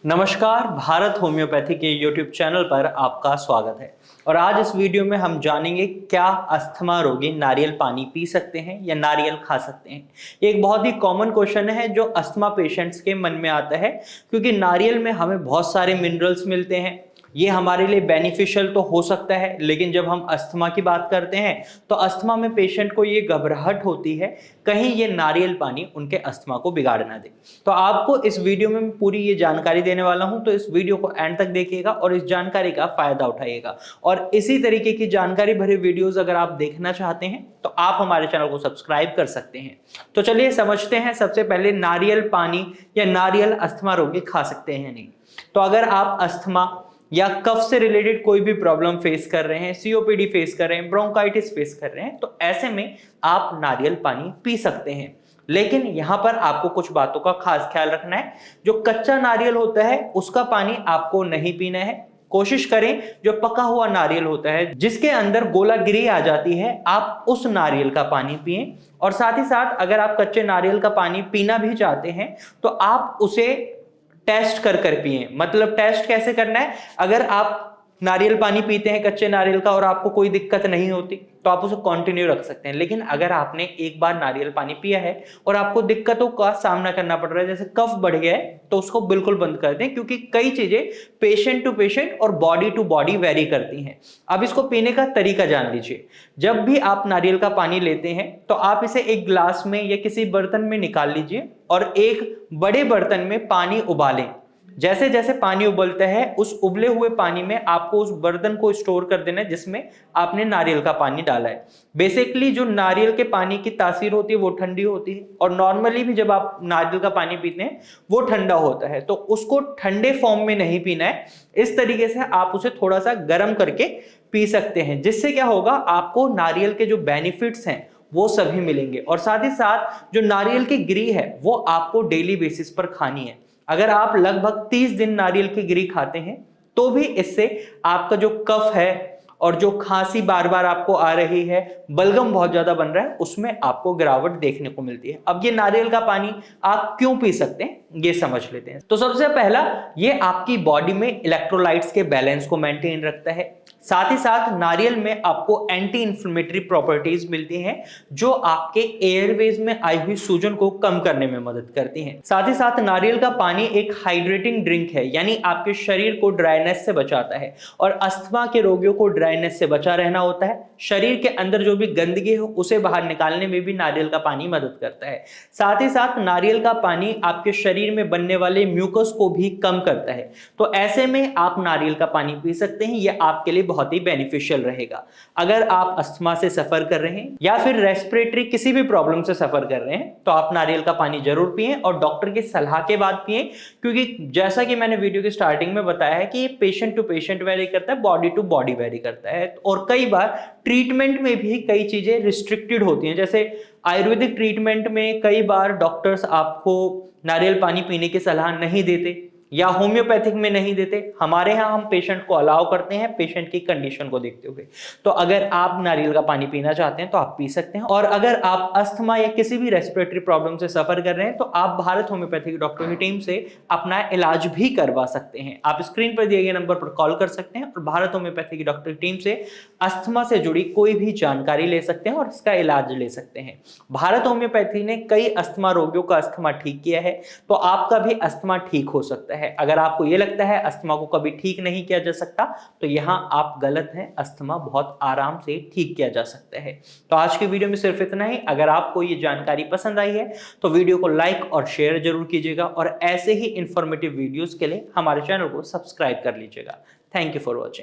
नमस्कार, भारत होम्योपैथी के YouTube channel पर आपका स्वागत है। और आज इस वीडियो में हम जानेंगे क्या अस्थमा रोगी नारियल पानी पी सकते हैं या नारियल खा सकते हैं। ये एक बहुत ही कॉमन क्वेश्चन है जो अस्थमा पेशेंट्स के मन में आता है, क्योंकि नारियल में हमें बहुत सारे मिनरल्स मिलते हैं। ये हमारे लिए बेनिफिशियल तो हो सकता है, लेकिन जब हम अस्थमा की बात करते हैं तो अस्थमा में पेशेंट को ये घबराहट होती है कहीं ये नारियल पानी उनके अस्थमा को बिगाड़ ना दे। तो आपको इस वीडियो में पूरी ये जानकारी देने वाला हूं, तो इस वीडियो को एंड तक देखिएगा और इस जानकारी का फायदा उठाइएगा। और इसी तरीके की जानकारी भरे वीडियोस अगर आप देखना चाहते हैं तो आप हमारे चैनल को सब्सक्राइब कर सकते हैं। तो चलिए समझते हैं सबसे पहले नारियल पानी या नारियल अस्थमा रोगी खा सकते हैं नहीं। तो अगर आप अस्थमा या कफ से रिलेटेड कोई भी प्रॉब्लम फेस कर रहे हैं, सीओपीडी फेस कर रहे हैं, ब्रोंकाइटिस फेस कर रहे हैं, तो ऐसे में आप नारियल पानी पी सकते हैं। लेकिन यहां पर आपको कुछ बातों का खास ख्याल रखना है। जो कच्चा नारियल होता है उसका पानी आपको नहीं पीना है। कोशिश करें जो पका हुआ नारियल होता है जिसके अंदर गोलागिरी आ जाती है, आप उस नारियल का पानी पिएं। और साथ ही साथ अगर आप कच्चे नारियल का पानी पीना भी चाहते हैं तो आप उसे टेस्ट कर पिए। मतलब टेस्ट कैसे करना है, अगर आप नारियल पानी पीते हैं कच्चे नारियल का और आपको कोई दिक्कत नहीं होती तो आप उसे कंटिन्यू रख सकते हैं। लेकिन अगर आपने एक बार नारियल पानी पिया है और आपको दिक्कतों का सामना करना पड़ रहा है, जैसे कफ बढ़ गया है, तो उसको बिल्कुल बंद कर दें, क्योंकि कई चीजें पेशेंट टू पेशेंट और बॉडी टू बॉडी वेरी करती हैं। अब इसको पीने का तरीका जान लीजिए। जब भी आप नारियल का पानी लेते हैं तो आप इसे एक ग्लास में या किसी बर्तन में निकाल लीजिए और एक बड़े बर्तन में पानी उबालें। जैसे जैसे पानी उबलता है उस उबले हुए पानी में आपको उस बर्तन को स्टोर कर देना है जिसमें आपने नारियल का पानी डाला है। बेसिकली जो नारियल के पानी की तासीर होती है वो ठंडी होती है, और नॉर्मली भी जब आप नारियल का पानी पीते हैं वो ठंडा होता है, तो उसको ठंडे फॉर्म में नहीं पीना है। इस तरीके से आप उसे थोड़ा सा गर्म करके पी सकते हैं, जिससे क्या होगा, आपको नारियल के जो बेनिफिट्स हैं वो सभी मिलेंगे। और साथ ही साथ जो नारियल की गिरी है वो आपको डेली बेसिस पर खानी है। अगर आप लगभग 30 दिन नारियल की गिरी खाते हैं तो भी इससे आपका जो कफ है और जो खांसी बार बार आपको आ रही है, बलगम बहुत ज्यादा बन रहा है, उसमें आपको गिरावट देखने को मिलती है। अब ये नारियल का पानी आप क्यों पी सकते हैं ये समझ लेते हैं। तो सबसे पहला, ये आपकी बॉडी में इलेक्ट्रोलाइट्स के बैलेंस को मेंटेन रखता है। साथ ही साथ नारियल में आपको एंटी इंफ्लेमेटरी प्रॉपर्टीज मिलती हैं जो आपके एयरवेज में आई हुई सूजन को कम करने में मदद करती हैं। साथ ही साथ नारियल का पानी एक हाइड्रेटिंग ड्रिंक है, यानी आपके शरीर को ड्राइनेस से बचाता है। और अस्थमा के रोगियों को ड्राइनेस से बचा रहना होता है। शरीर के अंदर जो भी गंदगी हो उसे बाहर निकालने में भी नारियल का पानी मदद करता है। साथ ही साथ नारियल का पानी आपके शरीर में बनने वाले म्यूकस को भी कम करता है। तो ऐसे में आप नारियल का पानी पी सकते हैं, यह आपके लिए बहुत ही बेनिफिशियल रहेगा। अगर आप अस्थमा से सफर कर रहे हैं या फिर रेस्पिरेटरी किसी भी प्रॉब्लम से सफर कर रहे हैं तो आप नारियल का पानी जरूर पिएं, और डॉक्टर की सलाह के बाद पिएं, क्योंकि जैसा कि मैंने वीडियो की स्टार्टिंग में बताया है कि ये पेशेंट टू पेशेंट वेरी करता है, बॉडी टू बॉडी वेरी करता है। और कई बार ट्रीटमेंट में भी कई चीजें रिस्ट्रिक्टेड होती हैं। जैसे आयुर्वेदिक ट्रीटमेंट में कई बार डॉक्टर्स आपको नारियल पानी पीने की सलाह नहीं देते या होम्योपैथिक में नहीं देते। हमारे यहाँ हम पेशेंट को अलाउ करते हैं पेशेंट की कंडीशन को देखते हुए। तो अगर आप नारियल का पानी पीना चाहते हैं तो आप पी सकते हैं। और अगर आप अस्थमा या किसी भी रेस्पिरेटरी प्रॉब्लम से सफर कर रहे हैं तो आप भारत होम्योपैथिक डॉक्टर की टीम से अपना इलाज भी करवा सकते हैं। आप स्क्रीन पर दिए गए नंबर पर कॉल कर सकते हैं और भारत होम्योपैथिक की डॉक्टर की टीम से अस्थमा से जुड़ी कोई भी जानकारी ले सकते हैं और इसका इलाज ले सकते हैं। भारत होम्योपैथी ने कई अस्थमा रोगियों का अस्थमा ठीक किया है, तो आपका भी अस्थमा ठीक हो सकता है। अगर आपको यह लगता है अस्थमा को कभी ठीक नहीं किया जा सकता तो यहां आप गलत हैं। अस्थमा बहुत आराम से ठीक किया जा सकता है। तो आज की वीडियो में सिर्फ इतना ही। अगर आपको ये जानकारी पसंद आई है तो वीडियो को लाइक और शेयर जरूर कीजिएगा, और ऐसे ही इंफॉर्मेटिव वीडियोस के लिए हमारे चैनल को सब्सक्राइब कर लीजिएगा। Thank you for watching.